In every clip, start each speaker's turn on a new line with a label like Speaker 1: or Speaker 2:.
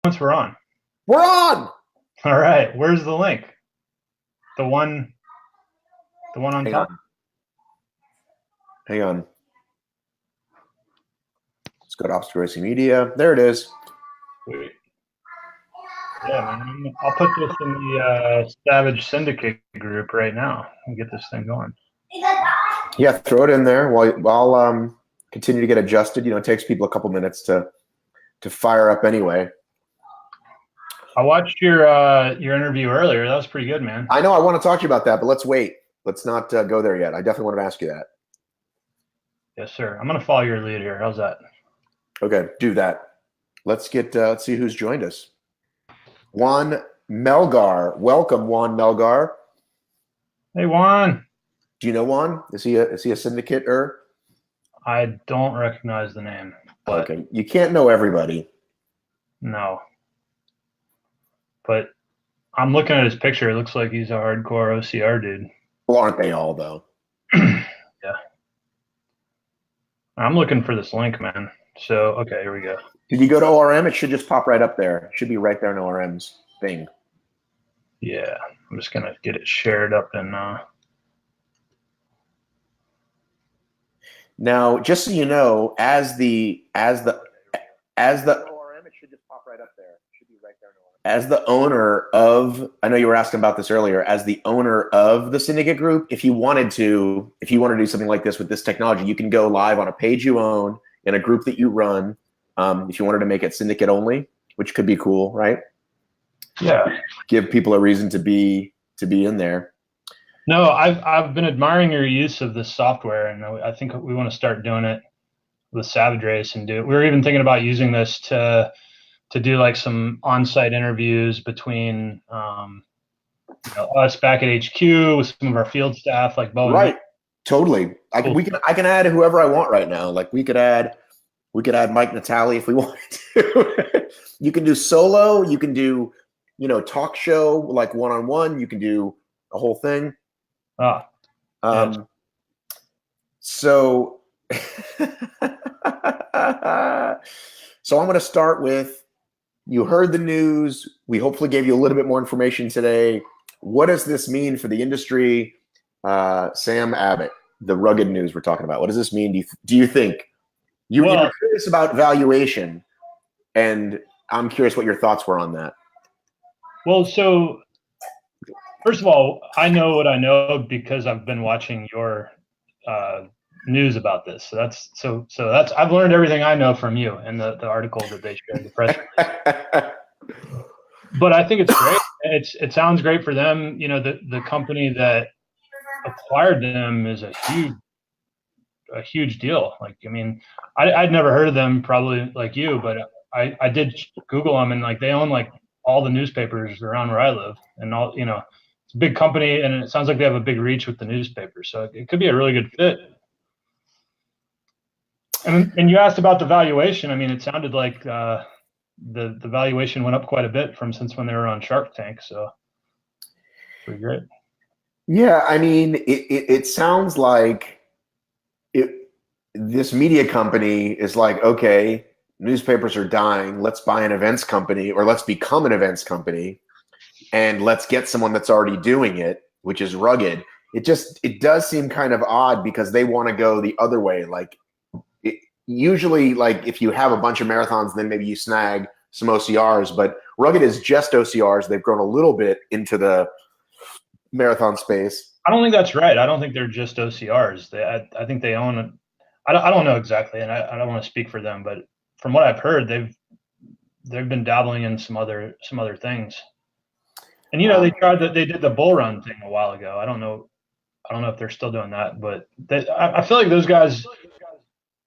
Speaker 1: Once we're on.
Speaker 2: We're on.
Speaker 1: All right. Where's the link? The one on
Speaker 2: Hang
Speaker 1: top.
Speaker 2: on. Hang on. Let's go to Obstacle Racing Media. There it is.
Speaker 1: Sweet. Yeah, man. I'll put this in the Savage Syndicate group right now and get this thing going.
Speaker 2: Yeah, throw it in there while continue to get adjusted. You know, it takes people a couple minutes to fire up anyway.
Speaker 1: I watched your interview earlier. That was pretty good, man.
Speaker 2: I know I want to talk to you about that, but let's wait. Let's not go there yet. I definitely wanted to ask you that.
Speaker 1: Yes, sir. I'm going to follow your lead here. How's that?
Speaker 2: Okay, do that. Let's see who's joined us. Juan Melgar. Welcome, Juan Melgar.
Speaker 1: Hey, Juan.
Speaker 2: Do you know Juan? Is he a syndicate-er?
Speaker 1: I don't recognize the name. But
Speaker 2: okay, you can't know everybody.
Speaker 1: No. But I'm looking at his picture. It looks like he's a hardcore OCR dude.
Speaker 2: Well, aren't they all, though?
Speaker 1: Yeah. I'm looking for this link, man. So, okay, here we go.
Speaker 2: Did you go to ORM? It should just pop right up there. It should be right there in ORM's thing.
Speaker 1: Yeah. I'm just going to get it shared up in
Speaker 2: Now, just so you know, as the ORM, it should just pop right up there. It should be right there in ORM. As the owner of, I know you were asking about this earlier, as the owner of the Syndicate Group, if you want to do something like this with this technology, you can go live on a page you own in a group that you run. If you wanted to make it Syndicate only, which could be cool, right?
Speaker 1: Yeah.
Speaker 2: Give people a reason to be in there.
Speaker 1: No, I've been admiring your use of this software, and I think we want to start doing it with Savage Race and do it. We were even thinking about using this to do like some on-site interviews between us back at HQ with some of our field staff, like Bo.
Speaker 2: Right. Totally. I can add whoever I want right now. Like we could add Mike Natale if we wanted to. You can do solo. You can do, talk show like one-on-one. You can do a whole thing. So I'm going to start with, you heard the news. We hopefully gave you a little bit more information today. What does this mean for the industry? Sam Abbitt, the rugged news we're talking about. What does this mean? Do you think? You were curious about valuation, and I'm curious what your thoughts were on that.
Speaker 1: Well, so first of all, I know what I know because I've been watching your news about this. So that's I've learned everything I know from you and the article that they shared, the press release. But I think it's great. It sounds great for them. The company that acquired them is a huge deal. Like, I mean, I'd never heard of them, probably like you, but I did Google them, and like they own like all the newspapers around where I live, and all, it's a big company, and it sounds like they have a big reach with the newspapers, so it could be a really good fit. And you asked about the valuation. I mean, it sounded like the valuation went up quite a bit since when they were on Shark Tank, so pretty great.
Speaker 2: Yeah, I mean, it sounds like this media company is like, okay, newspapers are dying. Let's buy an events company, or let's become an events company, and let's get someone that's already doing it, which is rugged. It does seem kind of odd because they want to go the other way. Like usually, like if you have a bunch of marathons, then maybe you snag some OCRs, but rugged is just OCRs. They've grown a little bit into the marathon space.
Speaker 1: I don't think that's right. I don't think they're just OCRs. I think they own it. I don't know exactly, and I don't want to speak for them, but from what I've heard, they've been dabbling in some other things. And they did the bull run thing a while ago. I don't know if they're still doing that, but I feel like those guys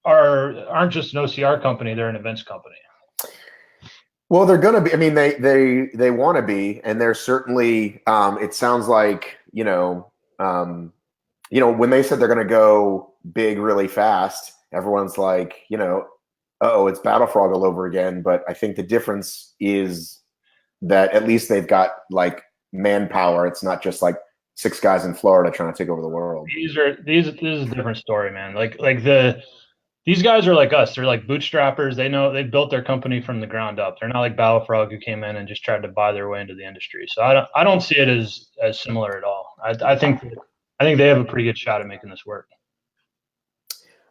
Speaker 1: aren't just an OCR company; they're an events company.
Speaker 2: Well, they're going to be. I mean, they want to be, and they're certainly. It sounds like when they said they're going to go big really fast, everyone's like, oh, it's Battlefrog all over again. But I think the difference is that at least they've got like manpower. It's not just like 6 guys in Florida trying to take over the world.
Speaker 1: This is a different story, man. Like the these guys are like us. They're like bootstrappers. They know they built their company from the ground up. They're not like Battlefrog who came in and just tried to buy their way into the industry. So I don't see it as similar at all. I think they have a pretty good shot at making this work.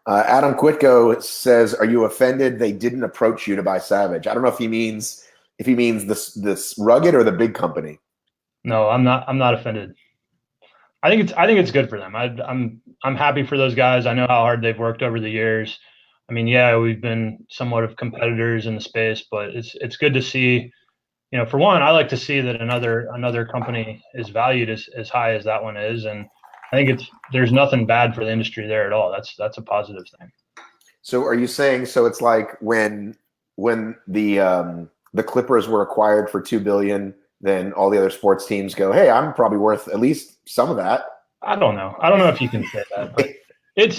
Speaker 2: Adam Quitko says, "Are you offended they didn't approach you to buy Savage?" I don't know if he means this Rugged or the big company.
Speaker 1: No, I'm not offended. I think it's good for them. I'm happy for those guys. I know how hard they've worked over the years. I mean, yeah, we've been somewhat of competitors in the space, but it's good to see. You know, for one, I like to see that another company is valued as high as that one is, and I think there's nothing bad for the industry there at all. That's a positive thing.
Speaker 2: So, are you saying it's like when the Clippers were acquired for $2 billion, then all the other sports teams go, "Hey, I'm probably worth at least some of that."
Speaker 1: I don't know. I don't know if you can say that, but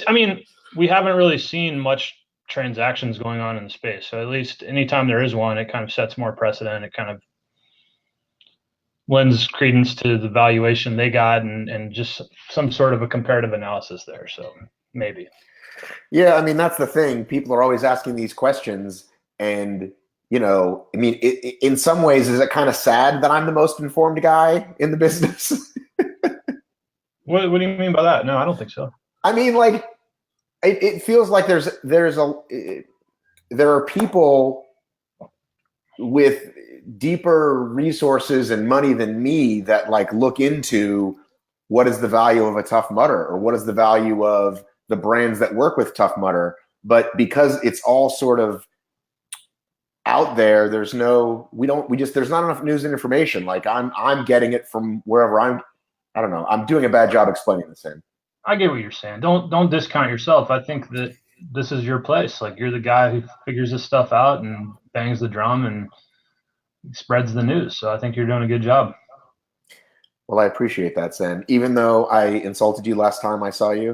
Speaker 1: I mean, we haven't really seen much transactions going on in the space. So at least anytime there is one, it kind of sets more precedent. It kind of lends credence to the valuation they got and just some sort of a comparative analysis there. So maybe.
Speaker 2: Yeah, I mean, that's the thing. People are always asking these questions, and I mean, in some ways, is it kind of sad that I'm the most informed guy in the business?
Speaker 1: What do you mean by that? No, I don't think so.
Speaker 2: I mean, like, it feels like there are people with deeper resources and money than me that like look into what is the value of a Tough Mudder or what is the value of the brands that work with Tough Mudder. But because it's all sort of out there, there's not enough news and information. Like I'm getting it from wherever I don't know. I'm doing a bad job explaining this in.
Speaker 1: I get what you're saying. Don't discount yourself. I think that this is your place. Like you're the guy who figures this stuff out and bangs the drum and spreads the news. So I think you're doing a good job.
Speaker 2: Well, I appreciate that, Sam. Even though I insulted you last time I saw you.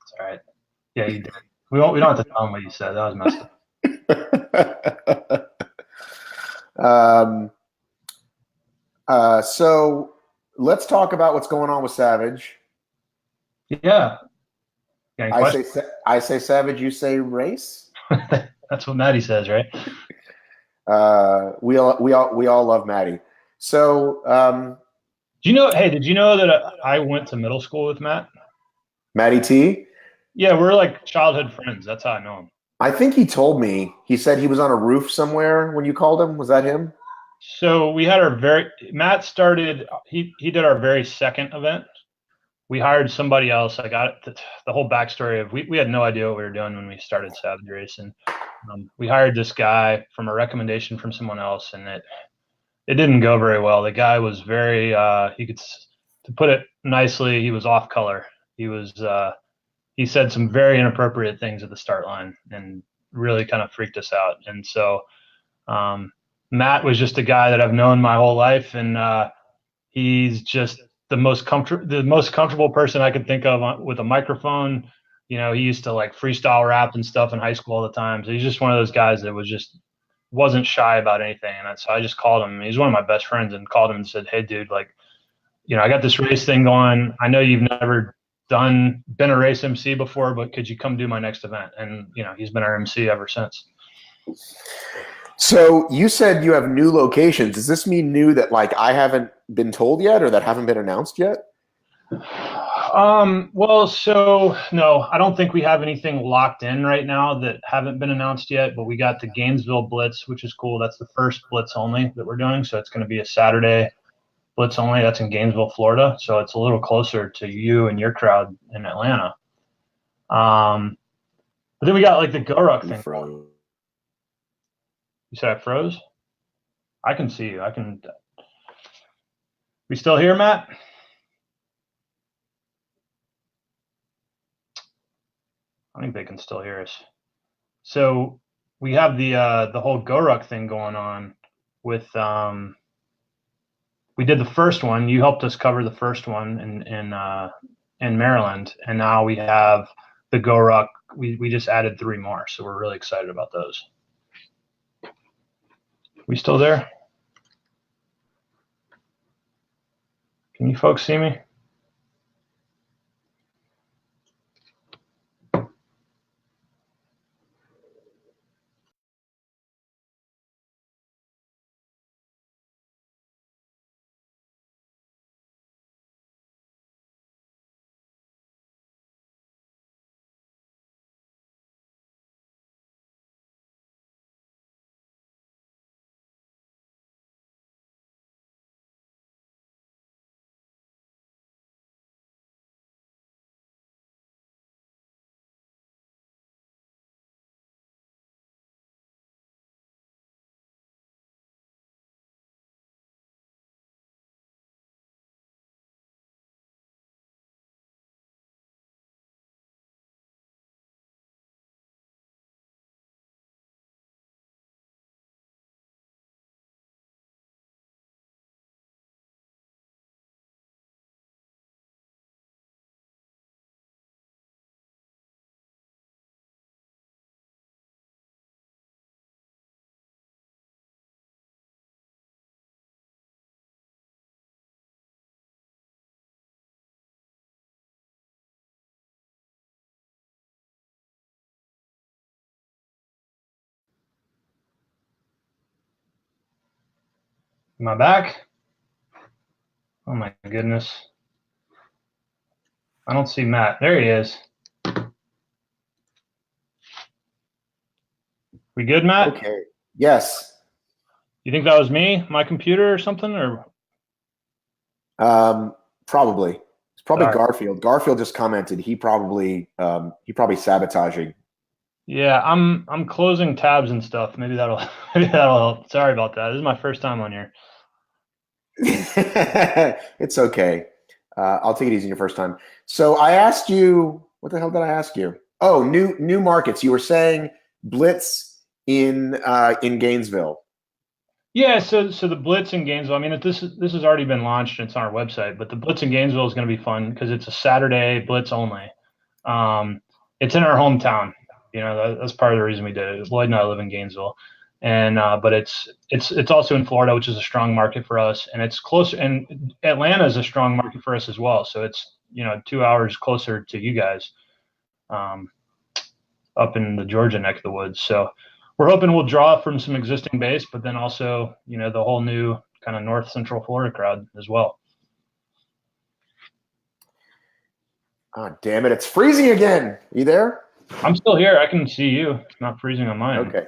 Speaker 1: It's all right. Yeah, you did. We don't have to tell them what you said. That was messed
Speaker 2: up. So let's talk about what's going on with Savage.
Speaker 1: Yeah.
Speaker 2: I say Savage, you say race.
Speaker 1: That's what Maddie says, right?
Speaker 2: We all love Maddie. So,
Speaker 1: did you know that I went to middle school with Matt?
Speaker 2: Matty T?
Speaker 1: Yeah, we're like childhood friends. That's how I know him.
Speaker 2: I think he told me. He said he was on a roof somewhere when you called him. Was that him?
Speaker 1: So we had Matt started, he did our very second event. We hired somebody else. I got the whole backstory of, we had no idea what we were doing when we started Savage Racing. We hired this guy from a recommendation from someone else, and it didn't go very well. The guy was very, to put it nicely, he was off color. He said some very inappropriate things at the start line and really kind of freaked us out. And so Matt was just a guy that I've known my whole life, and he's just the most comfortable person I could think of with a microphone. He used to like freestyle rap and stuff in high school all the time. So he's just one of those guys that wasn't shy about anything. And so I just called him. He's one of my best friends, and called him and said, "Hey, dude, like, I got this race thing going. I know you've never been a race MC before, but could you come do my next event?" And he's been our MC ever since.
Speaker 2: So you said you have new locations. Does this mean new that like I haven't been told yet or that haven't been announced yet?
Speaker 1: Well, so no, I don't think we have anything locked in right now that haven't been announced yet, but we got the Gainesville Blitz, which is cool. That's the first Blitz only that we're doing. So it's going to be a Saturday Blitz only. That's in Gainesville, Florida. So it's a little closer to you and your crowd in Atlanta. But then we got like the GORUCK thing.
Speaker 2: Froze.
Speaker 1: You said I froze? I can see you. We still here, Matt? I think they can still hear us. So we have the whole GORUCK thing going on with we did the first one. You helped us cover the first one in Maryland, and now we have the GORUCK. We just added 3 more, so we're really excited about those. We still there? Can you folks see me? Am I back? Oh my goodness. I don't see Matt. There he is. We good, Matt?
Speaker 2: Okay. Yes.
Speaker 1: You think that was me, my computer or something? Or
Speaker 2: Probably. It's probably
Speaker 1: Sorry.
Speaker 2: Garfield. Garfield just commented he probably sabotaging.
Speaker 1: Yeah, I'm closing tabs and stuff. Maybe that'll help. Sorry about that. This is my first time on here.
Speaker 2: It's okay. I'll take it easy your first time. So I asked you, what the hell did I ask you? Oh, new markets. You were saying Blitz in Gainesville.
Speaker 1: Yeah, so the Blitz in Gainesville. I mean, this has already been launched. It's on our website, but the Blitz in Gainesville is going to be fun because it's a Saturday Blitz only. It's in our hometown. You know, that's part of the reason we did it. Lloyd and I live in Gainesville, and but it's also in Florida, which is a strong market for us, and it's closer. And Atlanta is a strong market for us as well. So it's 2 hours closer to you guys, up in the Georgia neck of the woods. So we're hoping we'll draw from some existing base, but then also the whole new kind of North Central Florida crowd as well.
Speaker 2: Oh, damn it! It's freezing again. Are you there?
Speaker 1: I'm still here. I can see you. It's not freezing on mine.
Speaker 2: Okay.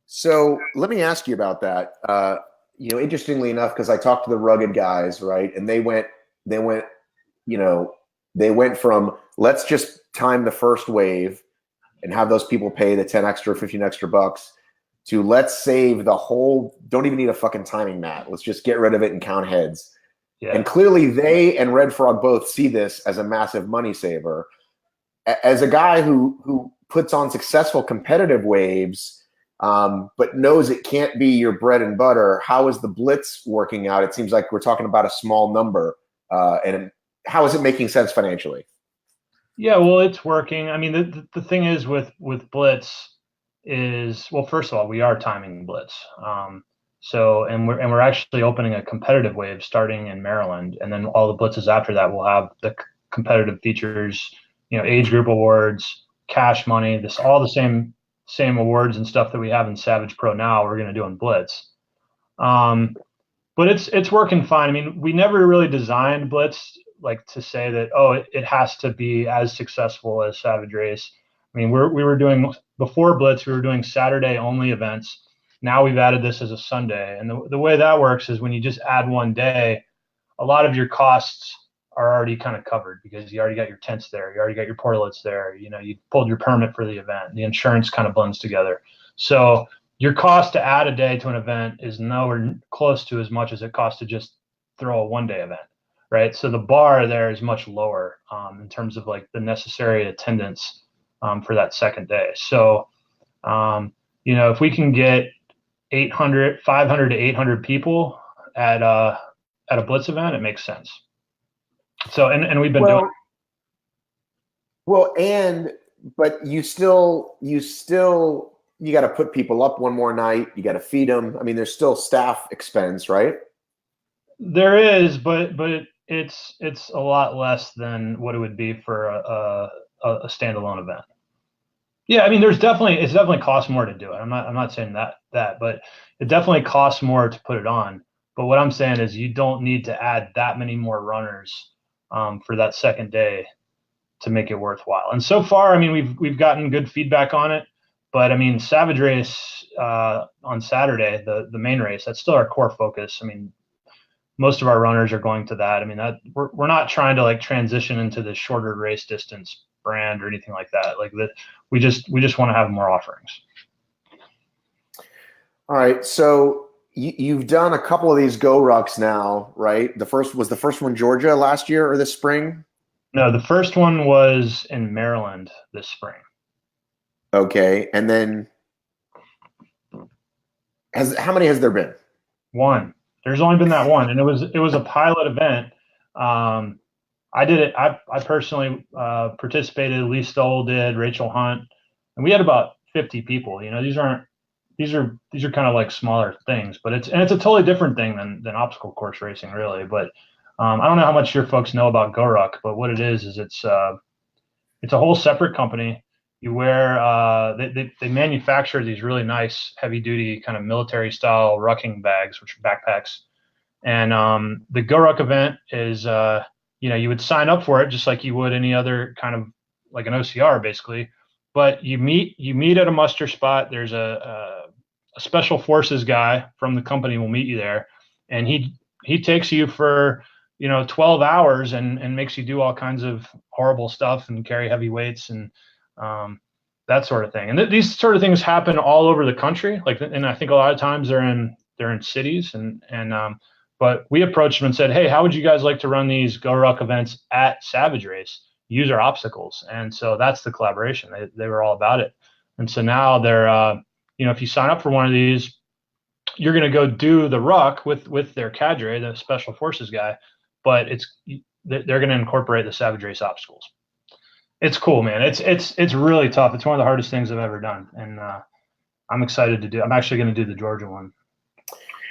Speaker 2: So let me ask you about that. Interestingly enough, because I talked to the rugged guys, right, and they went from let's just time the first wave and have those people pay the 10 extra, 15 extra bucks to let's save the whole, don't even need a fucking timing mat. Let's just get rid of it and count heads. Yeah. And clearly they and Red Frog both see this as a massive money saver. As a guy who puts on successful competitive waves, but knows it can't be your bread and butter, how is the Blitz working out? It seems like we're talking about a small number. And how is it making sense financially?
Speaker 1: Yeah, well, it's working. I mean, the thing is with Blitz is, well, first of all, we are timing Blitz. And we're actually opening a competitive wave starting in Maryland, and then all the blitzes after that will have the competitive features, age group awards, cash money, all the same awards and stuff that we have in Savage Pro now. We're going to do in Blitz, but it's working fine. I mean, we never really designed Blitz like to say that it has to be as successful as Savage Race. I mean, we were doing before Blitz, we were doing Saturday only events. Now we've added this as a Sunday. And the way that works is when you just add one day, a lot of your costs are already kind of covered because you already got your tents there. You already got your portlets there. You pulled your permit for the event. The insurance kind of blends together. So your cost to add a day to an event is nowhere close to as much as it costs to just throw a one-day event, right? So the bar there is much lower in terms of like the necessary attendance for that second day. So, if we can get 500 to 800 people at a Blitz event, it makes sense. So, and we've been doing.
Speaker 2: Well, but you got to put people up one more night. You got to feed them. I mean, there's still staff expense, right? There
Speaker 1: is, but it's a lot less than what it would be for a standalone event. Yeah, I mean, it's definitely costs more to do it. I'm not saying that, but it definitely costs more to put it on. But what I'm saying is you don't need to add that many more runners for that second day to make it worthwhile. And so far, I mean, we've gotten good feedback on it. But I mean, Savage Race on Saturday, the main race, that's still our core focus. I mean, most of our runners are going to that. I mean, that we're not trying to like transition into the shorter race distance brand or anything like that. Like that, we just want to have more offerings.
Speaker 2: All right, so you've done a couple of these GORUCKs now, right? The first one Georgia last year or this spring?
Speaker 1: No, the first one was in Maryland this spring.
Speaker 2: Okay, and then how many has there been?
Speaker 1: One. There's only been that one, and it was a pilot event. I did it. I personally participated. Lee Stoll did. Rachel Hunt, and we had about 50 people. These are kind of like smaller things, but it's a totally different thing than obstacle course racing, really. But I don't know how much your folks know about GORUCK, but what it is it's a whole separate company. You wear they manufacture these really nice heavy duty kind of military style rucking bags, which are backpacks. And the GORUCK event is you would sign up for it just like you would any other kind of like an OCR basically. But you meet at a muster spot. There's a special forces guy from the company will meet you there, and he takes you for 12 hours and makes you do all kinds of horrible stuff and carry heavy weights and that sort of thing. And these sort of things happen all over the country. And I think a lot of times they're in cities but we approached them and said, hey, how would you guys like to run these GORUCK events at Savage Race? Use our obstacles. And so that's the collaboration. They were all about it. And so now they're, if you sign up for one of these, you're going to go do the ruck with their cadre, the special forces guy, but they're going to incorporate the Savage Race obstacles. It's cool, man. It's really tough. It's one of the hardest things I've ever done. And I'm excited to do. I'm actually going to do the Georgia one.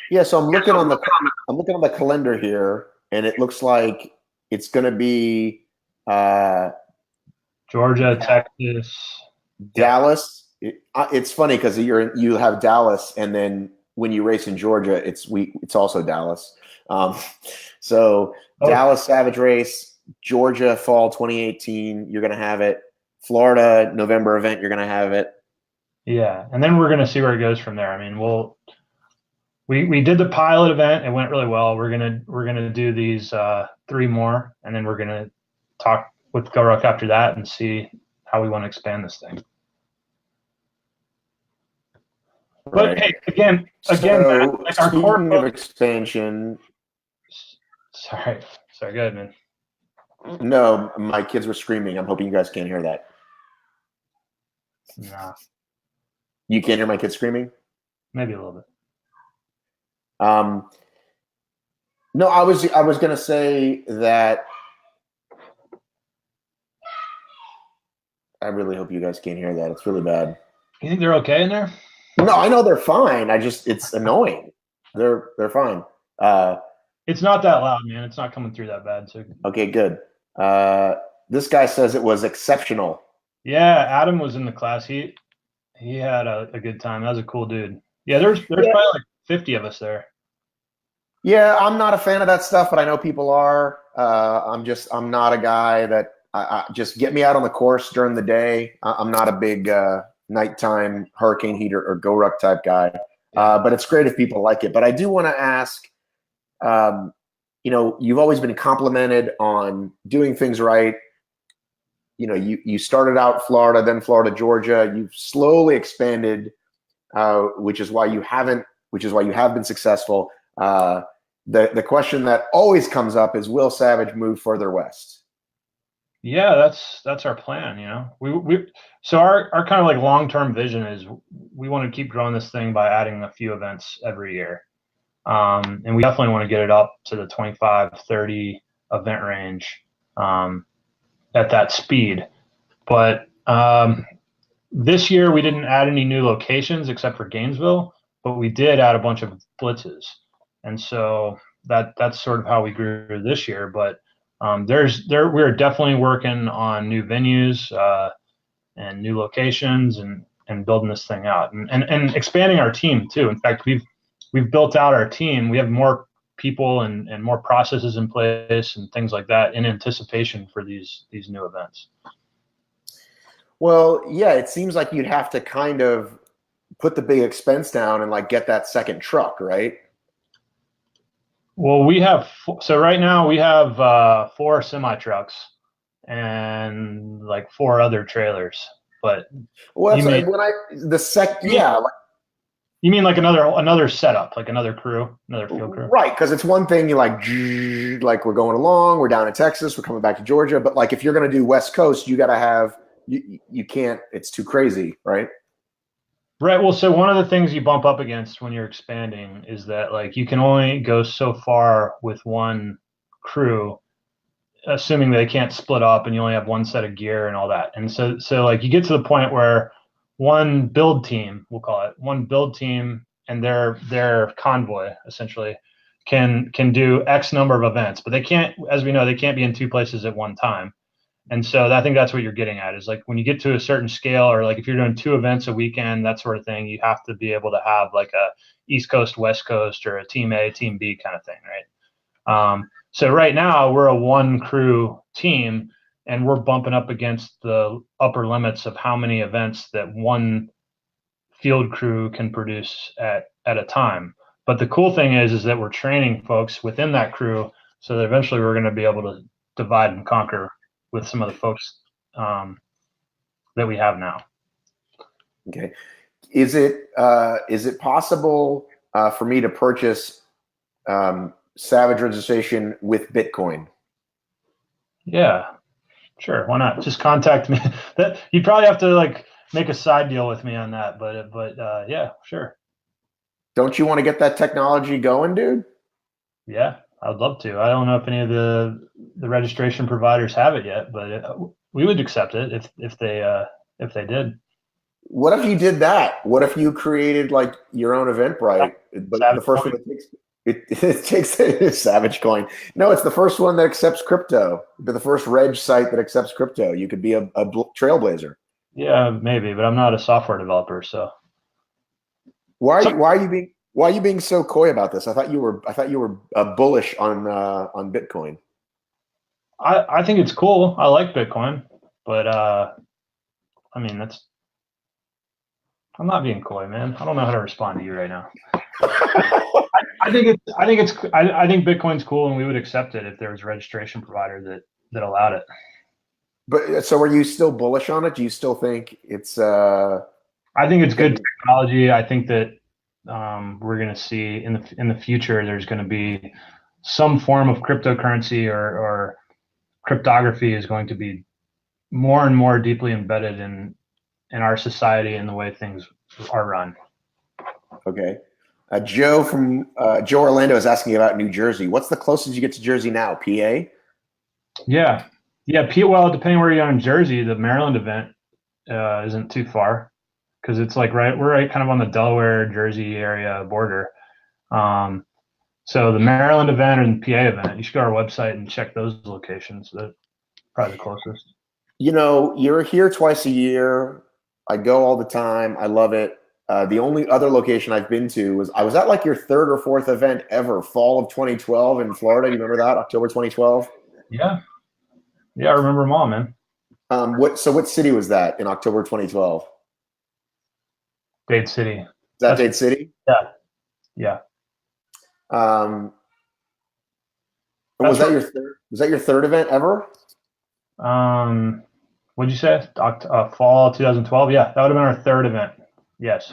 Speaker 2: Yeah, so I'm looking on the calendar here, and it looks like it's going to be
Speaker 1: Georgia, Texas,
Speaker 2: Dallas. It's funny because you have Dallas, and then when you race in Georgia, it's also Dallas. Dallas Savage Race, Georgia Fall 2018. You're going to have it. Florida November event. You're going to have it.
Speaker 1: Yeah, and then we're going to see where it goes from there. I mean, we did the pilot event. It went really well. We're gonna do these 3 more, and then we're gonna talk with GORUCK after that and see how we want to expand this thing. But
Speaker 2: right.
Speaker 1: Hey, again, like our core
Speaker 2: of expansion.
Speaker 1: Sorry, go ahead, man.
Speaker 2: No, my kids were screaming. I'm hoping you guys can't hear that.
Speaker 1: No.
Speaker 2: You can't hear my kids screaming?
Speaker 1: Maybe a little bit.
Speaker 2: No, I was going to say that I really hope you guys can't hear that. It's really bad.
Speaker 1: You think they're okay in there?
Speaker 2: No, I know they're fine. It's annoying. They're fine.
Speaker 1: It's not that loud, man. It's not coming through that bad. So
Speaker 2: okay, good. This guy says it was exceptional.
Speaker 1: Yeah, Adam was in the class. He had a good time. That was a cool dude. Yeah, there's probably like 50 of us there.
Speaker 2: Yeah, I'm not a fan of that stuff, but I know people are. I'm not a guy that I just get me out on the course during the day. I'm not a big nighttime hurricane heater or GORUCK type guy. But it's great if people like it. But I do want to ask, you've always been complimented on doing things right. You started out Florida, then Florida, Georgia. You've slowly expanded, which is why you have been successful. The question that always comes up is, will Savage move further west?
Speaker 1: Yeah, that's our plan. So our kind of like long-term vision is we want to keep growing this thing by adding a few events every year. And we definitely want to get it up to the 25, 30 event range at that speed. But this year we didn't add any new locations except for Gainesville, but we did add a bunch of blitzes. And so that's sort of how we grew this year. But we're definitely working on new venues and new locations and building this thing out and expanding our team too. In fact, we've built out our team. We have more people and more processes in place and things like that in anticipation for these new events.
Speaker 2: Well, yeah, it seems like you'd have to kind of put the big expense down and like get that second truck, right?
Speaker 1: Well, right now we have 4 semi trucks and like 4 other trailers. But
Speaker 2: well,
Speaker 1: you mean like another setup, like another crew, another field crew,
Speaker 2: right? Because it's one thing you like we're going along, we're down in Texas, we're coming back to Georgia, but like if you're going to do West Coast, you got to have you can't. It's too crazy, right?
Speaker 1: Right. Well, so one of the things you bump up against when you're expanding is that like you can only go so far with one crew, assuming they can't split up and you only have one set of gear and all that. And so like you get to the point where one build team, we'll call it one build team, and their convoy essentially can do X number of events, but they can't, as we know, they can't be in 2 places at one time. And so I think that's what you're getting at is like when you get to a certain scale, or like if you're doing 2 events a weekend, that sort of thing, you have to be able to have like a East Coast, West Coast, or a team A, team B kind of thing, right? So right now we're a 1 crew team, and we're bumping up against the upper limits of how many events that 1 field crew can produce at a time. But the cool thing is that we're training folks within that crew, so that eventually we're going to be able to divide and conquer with some of the folks that we have now.
Speaker 2: Okay, is it possible for me to purchase Savage registration with Bitcoin?
Speaker 1: Yeah, sure. Why not? Just contact me. That you'd probably have to like make a side deal with me on that, but yeah, sure.
Speaker 2: Don't you want to get that technology going, dude?
Speaker 1: Yeah, I'd love to. I don't know if any of the registration providers have it yet, but we would accept it if they did.
Speaker 2: What if you did that? What if you created like your own Eventbrite? But
Speaker 1: Savage
Speaker 2: the first
Speaker 1: coin.
Speaker 2: one it takes Savage coin. No, it's the first one that accepts crypto. The first reg site that accepts crypto. You could be a trailblazer.
Speaker 1: Yeah, maybe, but I'm not a software developer, so.
Speaker 2: Why are you being so coy about this? I thought you were bullish on Bitcoin.
Speaker 1: I think it's cool. I like Bitcoin, but I mean I'm not being coy, man. I don't know how to respond to you right now. I think Bitcoin's cool, and we would accept it if there was a registration provider that allowed it.
Speaker 2: But so are you still bullish on it? Do you still think it's
Speaker 1: I think it's good technology. I think that we're going to see in the future there's going to be some form of cryptocurrency or cryptography is going to be more and more deeply embedded in our society and the way things are run.
Speaker 2: Okay. Joe Orlando is asking about New Jersey. What's the closest you get to Jersey now? PA?
Speaker 1: Yeah. Well, depending where you are in Jersey, the Maryland event isn't too far because it's like we're right kind of on the Delaware Jersey area border. So the Maryland event and PA event, you should go to our website and check those locations. That's probably the closest.
Speaker 2: You know, you're here twice a year. I go all the time. I love it. The only other location I've been to was I was at like your 3rd or 4th event ever, fall of 2012 in Florida. You remember that? October 2012?
Speaker 1: Yeah, I remember them all, man.
Speaker 2: What city was that in October 2012?
Speaker 1: Dade City.
Speaker 2: Is that Dade City?
Speaker 1: Yeah.
Speaker 2: Was that your third event ever?
Speaker 1: What'd you say? Fall 2012. Yeah, that would have been our 3rd event. Yes.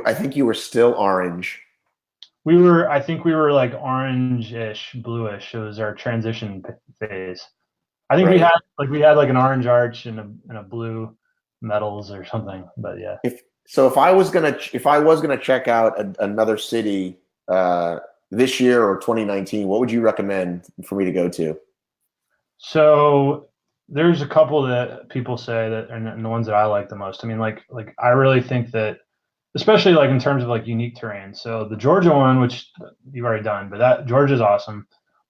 Speaker 2: I think you were still orange.
Speaker 1: I think we were like orange-ish, bluish. It was our transition phase. I think
Speaker 2: Right.
Speaker 1: we had like an orange arch and a blue metals or something. But yeah.
Speaker 2: If I was gonna check out another city this year or 2019, what would you recommend for me to go to?
Speaker 1: So there's a couple that people say that, and the ones that I like the most. I mean, like I really think that, especially like in terms of like unique terrain. So the Georgia one, which you've already done, but that Georgia's awesome.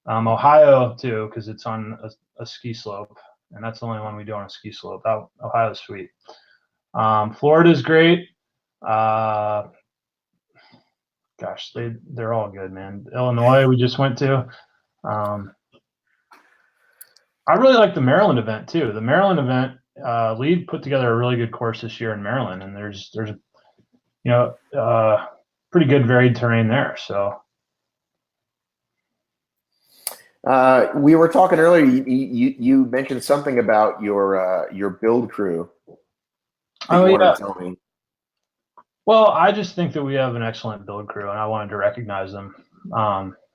Speaker 1: Ohio too, because it's on a ski slope, and that's the only one we do on a ski slope. Ohio's sweet. Florida's great. Gosh, they're all good, man. Illinois we just went to. I really like the Maryland event too. The Maryland event, Lead put together a really good course this year in Maryland, and there's pretty good varied terrain there. So
Speaker 2: we were talking earlier. You mentioned something about your build crew.
Speaker 1: Oh yeah.
Speaker 2: To tell me.
Speaker 1: Well, I just think that we have an excellent build crew, and I wanted to recognize them.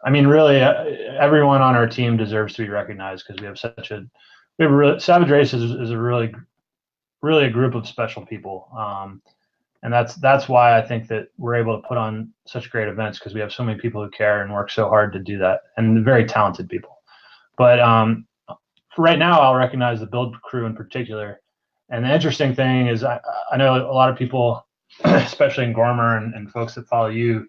Speaker 1: I mean, really, everyone on our team deserves to be recognized because we have Savage Race is a really a group of special people. And that's why I think that we're able to put on such great events because we have so many people who care and work so hard to do that, and very talented people. But for right now, I'll recognize the build crew in particular. And the interesting thing is I know a lot of people, especially in Gormer and folks that follow you,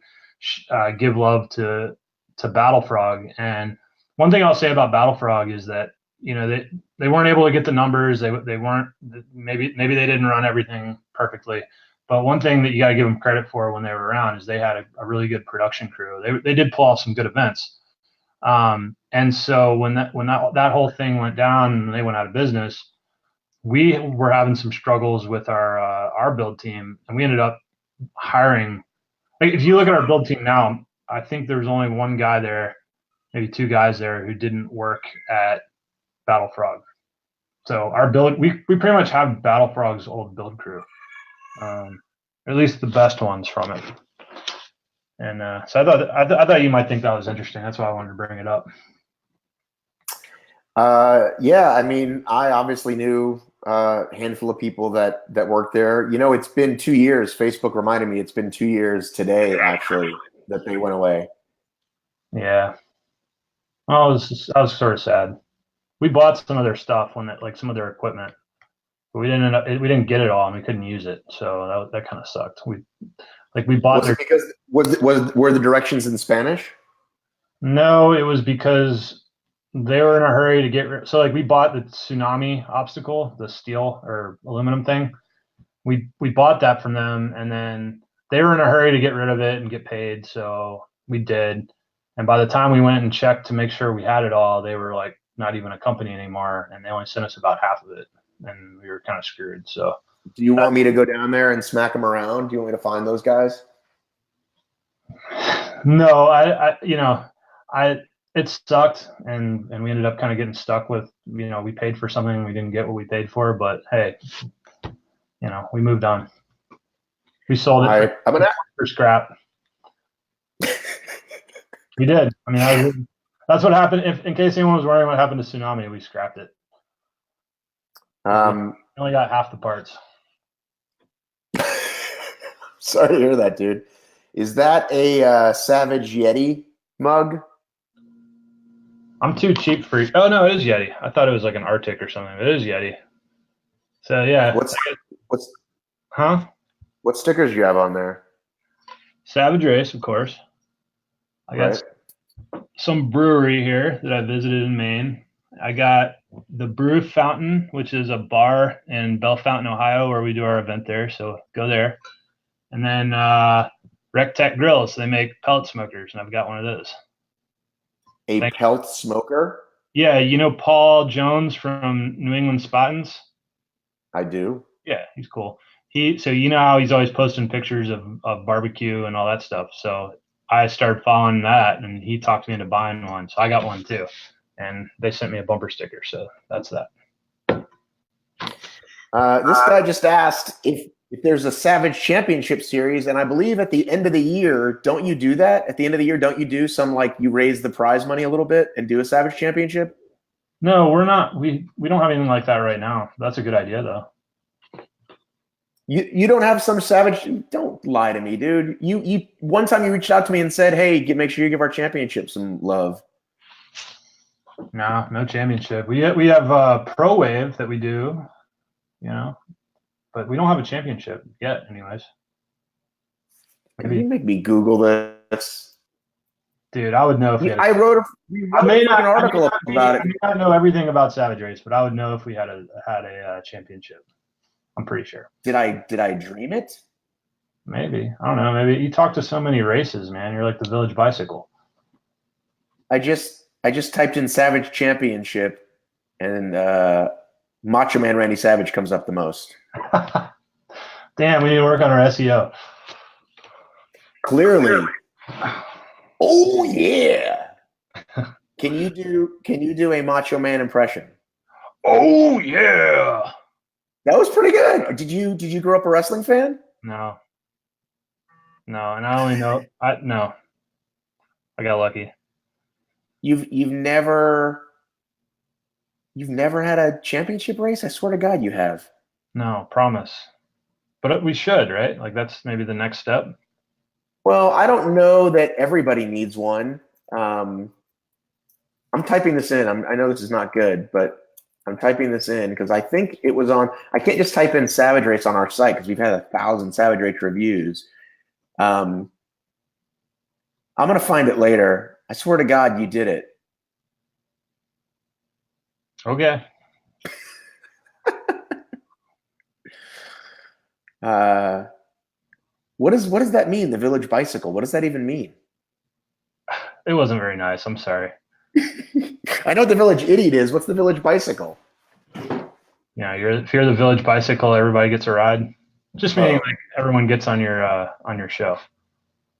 Speaker 1: give love to Battlefrog. And one thing I'll say about Battlefrog is that they weren't able to get the numbers. They weren't, maybe they didn't run everything perfectly. But one thing that you got to give them credit for when they were around is they had a really good production crew. They did pull off some good events. And so when that whole thing went down and they went out of business, we were having some struggles with our build team, and we ended up hiring. Like, if you look at our build team now, I think there's only one guy there, maybe two guys there who didn't work at Battlefrog. So our build, we pretty much have Battlefrog's old build crew, at least the best ones from it. And so I thought you might think that was interesting. That's why I wanted to bring it up.
Speaker 2: Yeah, I mean, I obviously knew a handful of people that worked there. It's been 2 years. Facebook reminded me it's been 2 years today, actually, that they went away.
Speaker 1: Yeah. Well, I was sort of sad. We bought some of their stuff some of their equipment, but we didn't get it all, and we couldn't use it. So that kind of sucked. We bought.
Speaker 2: Was it because were the directions in Spanish?
Speaker 1: No, it was because they were in a hurry to get rid. So we bought the tsunami obstacle, the steel or aluminum thing. We bought that from them, and then they were in a hurry to get rid of it and get paid. So we did. And by the time we went and checked to make sure we had it all, they were not even a company anymore, and they only sent us about half of it, and we were kind of screwed. So,
Speaker 2: do you want me to go down there and smack them around? Do you want me to find those guys?
Speaker 1: No, it sucked, and we ended up kind of getting stuck with, we paid for something and we didn't get what we paid for, but hey, we moved on. We sold it for scrap. We did. I mean, that's what happened. In case anyone was wondering what happened to Tsunami, we scrapped it. We only got half the parts.
Speaker 2: Sorry to hear that, dude. Is that a Savage Yeti mug?
Speaker 1: I'm too cheap for. Oh no, it is Yeti. I thought it was like an Arctic or something. It is Yeti. So yeah.
Speaker 2: Huh? What stickers do you have on there?
Speaker 1: Savage Race, of course. I got some brewery here that I visited in Maine. I got the Brew Fountain, which is a bar in Bellefontaine, Ohio, where we do our event there. So go there. And then Rectech Grills. They make pellet smokers, and I've got one of those.
Speaker 2: Pellet smoker?
Speaker 1: Yeah, Paul Jones from New England Spattins?
Speaker 2: I do.
Speaker 1: Yeah, he's cool. So how he's always posting pictures of barbecue and all that stuff. So I started following that, and he talked me into buying one. So I got one too, and they sent me a bumper sticker. So that's that.
Speaker 2: This guy just asked if there's a Savage Championship series, and I believe at the end of the year, don't you do that? At the end of the year, don't you do some you raise the prize money a little bit and do a Savage Championship?
Speaker 1: No, we're not. We don't have anything like that right now. That's a good idea, though.
Speaker 2: You don't have some Savage? Don't lie to me, dude. You one time you reached out to me and said, "Hey, make sure you give our championship some love."
Speaker 1: No championship. We have Pro Wave that we do, but we don't have a championship yet, anyways.
Speaker 2: Maybe you make me Google this,
Speaker 1: dude. I would know if
Speaker 2: I wrote an article about it.
Speaker 1: I may not know everything about Savage Race, but I would know if we had a championship. I'm pretty sure.
Speaker 2: Did I dream it?
Speaker 1: Maybe. I don't know. Maybe you talk to so many races, man. You're like the Village Bicycle.
Speaker 2: I just typed in Savage Championship, and Macho Man Randy Savage comes up the most.
Speaker 1: Damn, we need to work on our SEO.
Speaker 2: Clearly. Oh yeah. Can you do a Macho Man impression?
Speaker 1: Oh yeah.
Speaker 2: That was pretty good. Did you grow up a wrestling fan?
Speaker 1: No, and I only know I got lucky.
Speaker 2: You've never had a championship race? I swear to God, you have.
Speaker 1: No, promise. But we should, right? That's maybe the next step.
Speaker 2: Well, I don't know that everybody needs one. I'm typing this in. I know this is not good, but I'm typing this in because I think it was on. I can't just type in Savage Race on our site because we've had 1,000 Savage Race reviews. I'm going to find it later. I swear to God, you did it.
Speaker 1: Okay.
Speaker 2: What does that mean? The Village Bicycle. What does that even mean?
Speaker 1: It wasn't very nice. I'm sorry.
Speaker 2: I know what the Village Idiot is. What's the Village Bicycle?
Speaker 1: Yeah, if you're the Village Bicycle, everybody gets a ride. Just meaning
Speaker 2: Oh.
Speaker 1: like everyone gets on your show. It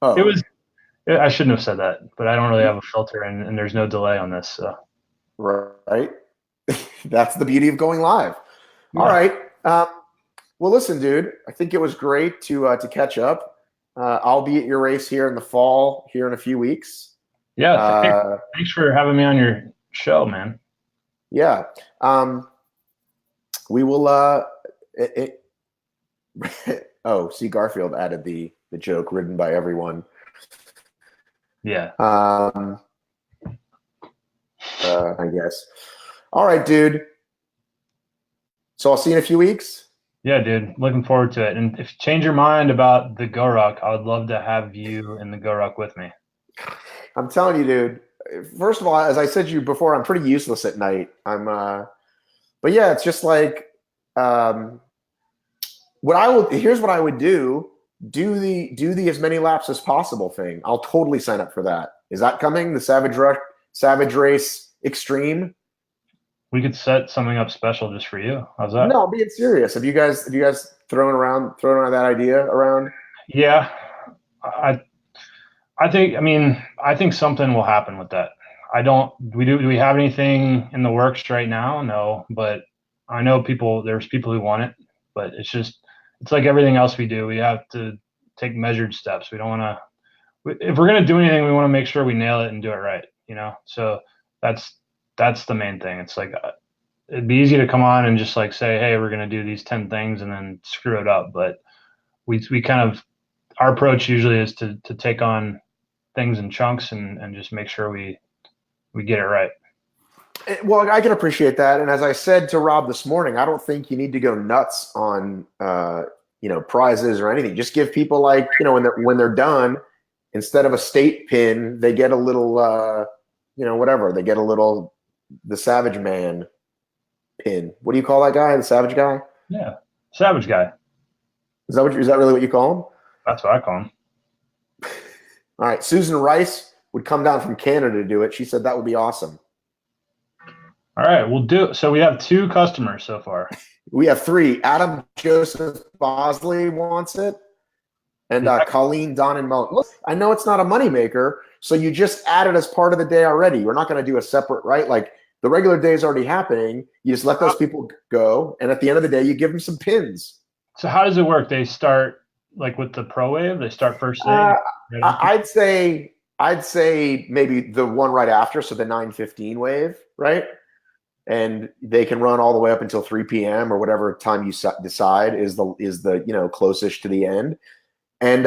Speaker 2: Oh,
Speaker 1: was. I shouldn't have said that, but I don't really have a filter, and there's no delay on this. So.
Speaker 2: right. That's the beauty of going live.
Speaker 1: Yeah.
Speaker 2: All right. Well, listen, dude. I think it was great to catch up. I'll be at your race here in the fall, here in a few weeks.
Speaker 1: Yeah. Thanks for having me on your show, man.
Speaker 2: Yeah. We will. Oh, see, Garfield added the joke ridden by everyone.
Speaker 1: Yeah.
Speaker 2: I guess. All right, dude. So I'll see you in a few weeks.
Speaker 1: Yeah, dude. Looking forward to it. And if you change your mind about the GORUCK, I would love to have you in the GORUCK with me.
Speaker 2: I'm telling you, dude. First of all, as I said to you before, I'm pretty useless at night. But yeah, it's just like, here's what I would do. Do the as many laps as possible thing. I'll totally sign up for that. Is that coming? The Savage Race Extreme?
Speaker 1: We could set something up special just for you. How's that?
Speaker 2: No, I'm being serious. Have you guys thrown around that idea around?
Speaker 1: Yeah. I think something will happen with that. Do we have anything in the works right now? No, but I know there's people who want it, but it's like everything else we do. We have to take measured steps. We don't want to, if we're going to do anything, we want to make sure we nail it and do it right, So that's the main thing. It's like, it'd be easy to come on and just like say, hey, we're going to do these 10 things and then screw it up. But we kind of, our approach usually is to take on things in chunks and just make sure we get it right.
Speaker 2: Well, I can appreciate that. And as I said to Rob this morning, I don't think you need to go nuts on, prizes or anything. Just give people when they're done, instead of a state pin, they get a little, whatever. They get a little, the Savage Man pin. What do you call that guy? The Savage guy?
Speaker 1: Yeah. Savage guy.
Speaker 2: Is that really what you call him?
Speaker 1: That's what I call him.
Speaker 2: All right. Susan Rice would come down from Canada to do it. She said that would be awesome.
Speaker 1: All right, we'll do it. So we have 2 customers so far.
Speaker 2: We have 3. Adam Joseph Bosley wants it. And Colleen, Don, and Mullen. Look, I know it's not a moneymaker, so you just add it as part of the day already. We're not going to do a separate, right? Like the regular day is already happening. You just let those people go. And at the end of the day, you give them some pins.
Speaker 1: So how does it work? They start like with the Pro Wave? They start first thing?
Speaker 2: I'd say maybe the one right after, so the 9:15 wave, right? And they can run all the way up until 3 p.m. or whatever time you decide is the closest to the end. And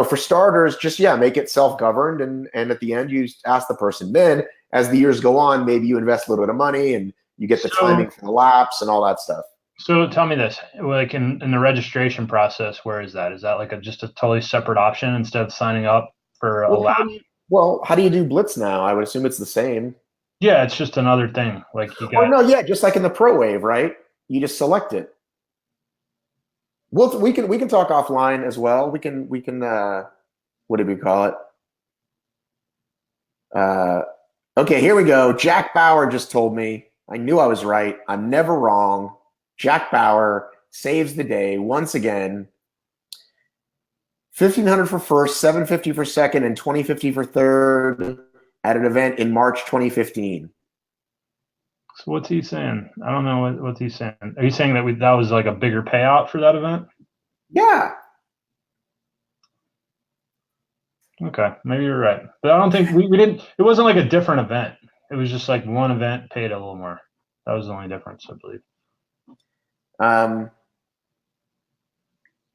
Speaker 2: for starters, just make it self-governed, and at the end you ask the person. Then as the years go on, maybe you invest a little bit of money and you get the timing for the laps and all that stuff.
Speaker 1: So tell me this, like in the registration process, where is that? Is that like just a totally separate option instead of signing up for a lap?
Speaker 2: How do you do Blitz now? I would assume it's the same.
Speaker 1: Yeah, it's just another thing. Like you got.
Speaker 2: Just like in the Pro Wave, right? You just select it. Well, we can talk offline as well. We can what did we call it? Okay, here we go. Jack Bauer just told me. I knew I was right. I'm never wrong. Jack Bauer saves the day once again. 1,500 for first, 750 for second, and 2,050 for third at an event in March 2015.
Speaker 1: So what's he saying? I don't know what's he saying. Are you saying that was like a bigger payout for that event?
Speaker 2: Yeah.
Speaker 1: Okay, maybe you're right. But I don't think we didn't. It wasn't like a different event. It was just like one event paid a little more. That was the only difference, I believe.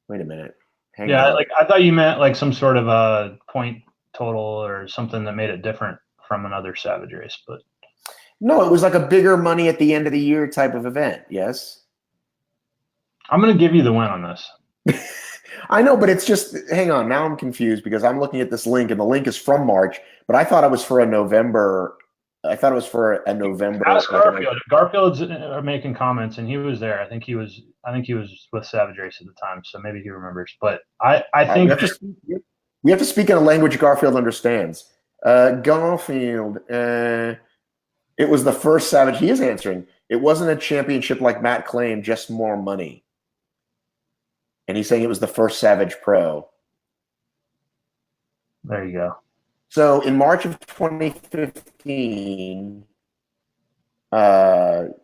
Speaker 2: Wait a minute.
Speaker 1: Hang on. I thought you meant like some sort of a point total or something that made it different from another Savage race, but
Speaker 2: no, it was like a bigger money at the end of the year type of event. Yes.
Speaker 1: I'm going to give you the win on this.
Speaker 2: I know, but it's just, hang on. Now I'm confused because I'm looking at this link and the link is from March, but I thought it was for a November I thought it was for a November.
Speaker 1: Ask
Speaker 2: Like
Speaker 1: Garfield. Garfield's making comments, and he was there. I think he was with Savage Race at the time, so maybe he remembers. But I think
Speaker 2: we have to speak in a language Garfield understands. Garfield. It was the first Savage. He is answering. It wasn't a championship like Matt claimed, just more money. And he's saying it was the first Savage Pro.
Speaker 1: There you go.
Speaker 2: So in March of 2015, will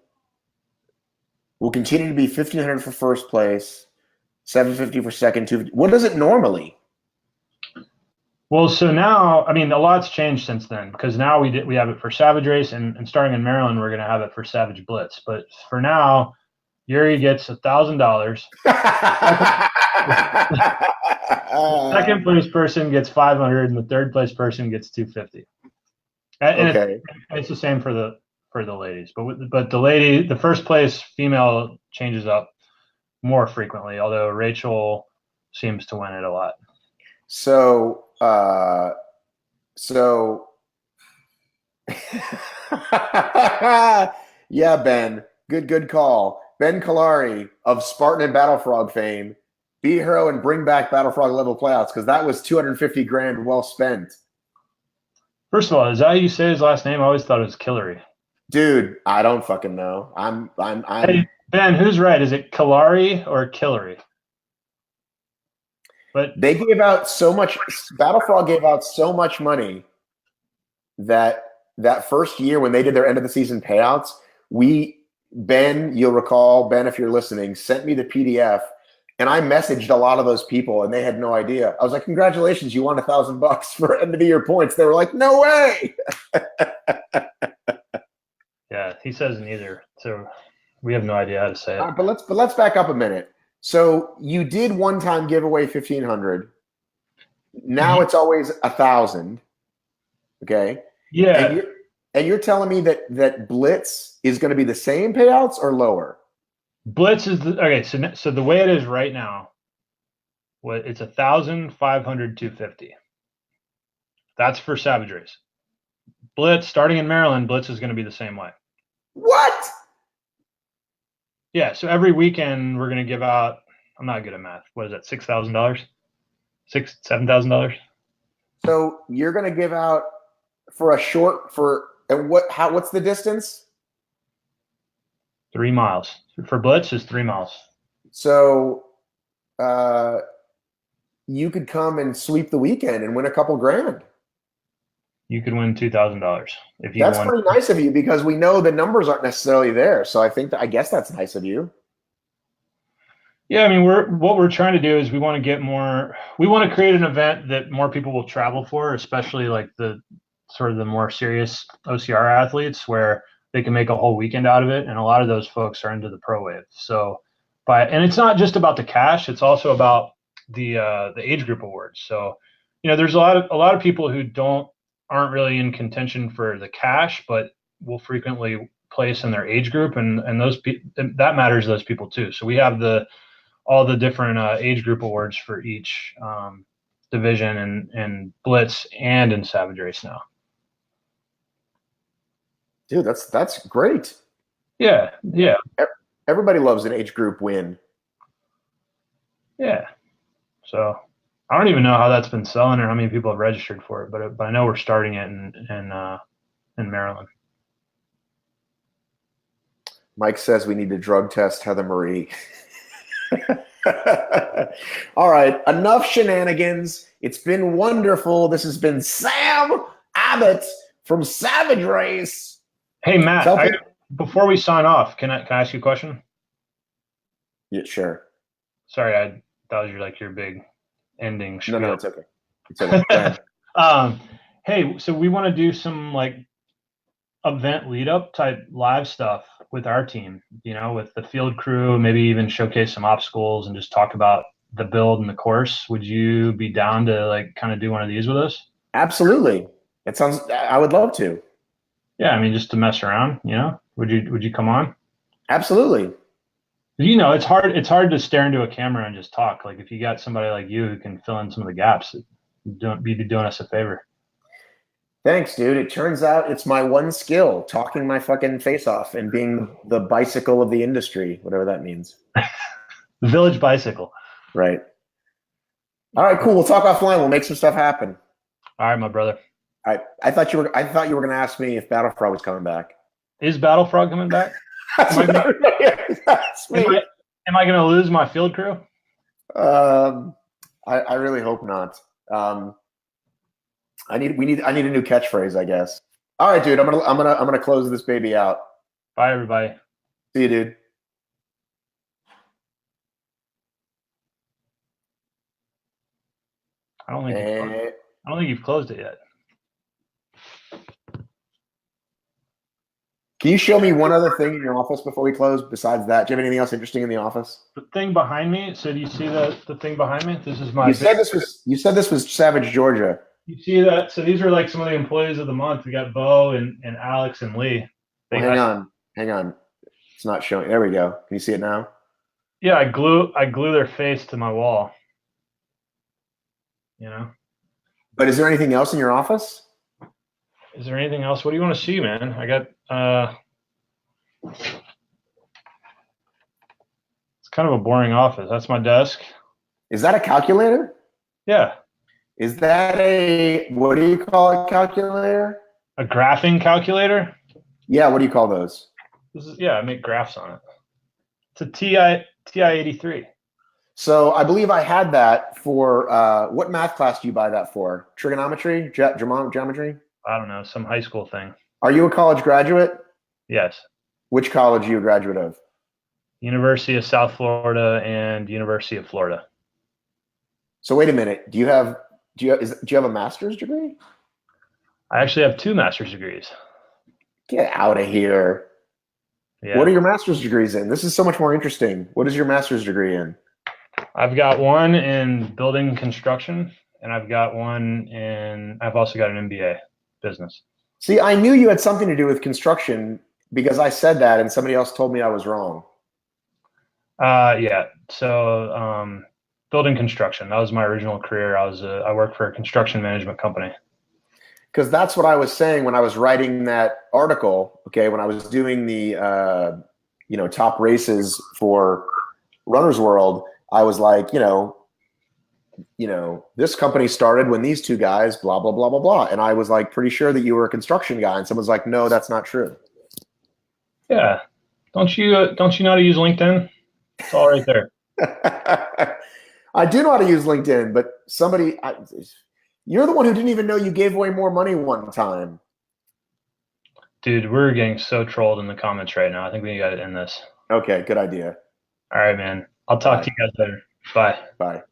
Speaker 2: continue to be 1,500 for first place, 750 for second, 250. What is it normally?
Speaker 1: Well, so now, I mean, a lot's changed since then because now we have it for Savage Race, and starting in Maryland, we're going to have it for Savage Blitz. But for now, Yuri gets $1,000. Second place person gets 500, and the third place person gets 250. And
Speaker 2: okay,
Speaker 1: it's the same for the ladies, but the first place female changes up more frequently. Although Rachel seems to win it a lot.
Speaker 2: So yeah, Ben, good call. Ben Kalari of Spartan and Battlefrog fame. Be a hero and bring back Battlefrog level playouts because that was 250 grand well spent.
Speaker 1: First of all, is that how you say his last name? I always thought it was Killary.
Speaker 2: Dude, I don't fucking know. I'm
Speaker 1: Hey, Ben, who's right? Is it Kalari or Killary? But
Speaker 2: they gave out so much. Battlefrog gave out so much money that first year when they did their end of the season payouts, Ben, you'll recall, Ben, if you're listening, sent me the PDF. And I messaged a lot of those people, and they had no idea. I was like, "Congratulations, you won $1,000 for end of the year points." They were like, "No way!"
Speaker 1: Yeah, he says neither, so we have no idea how to say it.
Speaker 2: But let's back up a minute. So you did one time give away 1,500. Now it's always 1,000. Okay.
Speaker 1: Yeah.
Speaker 2: And you're telling me that Blitz is going to be the same payouts or lower?
Speaker 1: Blitz is okay. So the way it is right now, it's 1,500, 250. That's for Savage Race. Blitz, starting in Maryland, Blitz is going to be the same way.
Speaker 2: What?
Speaker 1: Yeah. So every weekend we're going to give out. I'm not good at math. What is that? $6,000? $7,000?
Speaker 2: So you're going to give out what's the distance?
Speaker 1: 3 miles. For Blitz is 3 miles.
Speaker 2: So you could come and sweep the weekend and win a couple grand.
Speaker 1: You could win $2,000 if you.
Speaker 2: That's pretty nice of you because we know the numbers aren't necessarily there. So I guess that's nice of you.
Speaker 1: Yeah, I mean, what we're trying to do is we want to create an event that more people will travel for, especially like the sort of the more serious OCR athletes where they can make a whole weekend out of it. And a lot of those folks are into the pro wave. So and it's not just about the cash, it's also about the age group awards. So, there's a lot of people who aren't really in contention for the cash, but will frequently place in their age group, and that matters to those people too. So we have all the different age group awards for each division in Blitz and in Savage Race now.
Speaker 2: Dude, that's great.
Speaker 1: Yeah.
Speaker 2: Everybody loves an age group win.
Speaker 1: Yeah. So I don't even know how that's been selling or how many people have registered for it, but I know we're starting it in Maryland.
Speaker 2: Mike says we need to drug test Heather Marie. All right, enough shenanigans. It's been wonderful. This has been Sam Abbitt from Savage Race.
Speaker 1: Hey, Matt, before we sign off, can I ask you a question?
Speaker 2: Yeah, sure.
Speaker 1: Sorry, that was your big ending spiel.
Speaker 2: No, it's okay. It's okay.
Speaker 1: Hey, so we want to do some event lead up type live stuff with our team, with the field crew, maybe even showcase some obstacles and just talk about the build and the course. Would you be down to kind of do one of these with us?
Speaker 2: Absolutely. I would love to.
Speaker 1: Yeah, I mean, just to mess around, would you come on?
Speaker 2: Absolutely.
Speaker 1: It's hard to stare into a camera and just talk. Like if you got somebody like you who can fill in some of the gaps, you'd be doing us a favor.
Speaker 2: Thanks, dude. It turns out it's my one skill, talking my fucking face off and being the bicycle of the industry, whatever that means.
Speaker 1: The Village Bicycle.
Speaker 2: Right. All right, cool. We'll talk offline. We'll make some stuff happen.
Speaker 1: All right, my brother.
Speaker 2: I thought you were going to ask me if Battlefrog was coming back.
Speaker 1: Is Battlefrog coming back? Am I going to lose my field crew?
Speaker 2: I really hope not. I need a new catchphrase, I guess. All right, dude. I'm gonna close this baby out.
Speaker 1: Bye, everybody.
Speaker 2: See you, dude.
Speaker 1: I don't think you've closed it yet.
Speaker 2: Can you show me one other thing in your office before we close? Besides that, do you have anything else interesting in the office?
Speaker 1: The thing behind me. So do you see the thing behind me? This is my.
Speaker 2: You said this was Savage, Georgia.
Speaker 1: You see that? So these are like some of the employees of the month. We got Bo and Alex and Lee.
Speaker 2: Well, hang on. It's not showing. There we go. Can you see it now?
Speaker 1: Yeah, I glue their face to my wall. You know.
Speaker 2: But is there anything else in your office?
Speaker 1: Is there anything else? What do you want to see, man? I got it's kind of a boring office. That's my desk.
Speaker 2: Is that a calculator?
Speaker 1: Yeah.
Speaker 2: Is that what do you call a calculator?
Speaker 1: A graphing calculator?
Speaker 2: Yeah, what do you call those?
Speaker 1: I make graphs on it. It's a TI-83.
Speaker 2: So I believe I had that for what math class do you buy that for? Trigonometry? Geometry?
Speaker 1: I don't know, some high school thing.
Speaker 2: Are you a college graduate?
Speaker 1: Yes.
Speaker 2: Which college are you a graduate of?
Speaker 1: University of South Florida and University of Florida.
Speaker 2: So wait a minute. Do you have a master's degree?
Speaker 1: I actually have 2 master's degrees.
Speaker 2: Get out of here. Yeah. What are your master's degrees in? This is so much more interesting. What is your master's degree in?
Speaker 1: I've got one in building construction, and I've also got an MBA, business.
Speaker 2: See, I knew you had something to do with construction because I said that and somebody else told me I was wrong.
Speaker 1: Yeah. So building construction, that was my original career. I worked for a construction management company.
Speaker 2: Because that's what I was saying when I was writing that article. Okay, when I was doing the top races for Runner's World, I was like, this company started when these 2 guys, blah blah blah blah blah, and I was like pretty sure that you were a construction guy, and someone's like, no, that's not true.
Speaker 1: Yeah, don't you know how to use LinkedIn? It's all right there.
Speaker 2: I do know how to use LinkedIn, but you're the one who didn't even know you gave away more money one time.
Speaker 1: Dude, we're getting so trolled in the comments right now. I think we got to end this.
Speaker 2: Okay, good idea.
Speaker 1: All right, man. I'll talk to you guys later. Bye.
Speaker 2: Bye.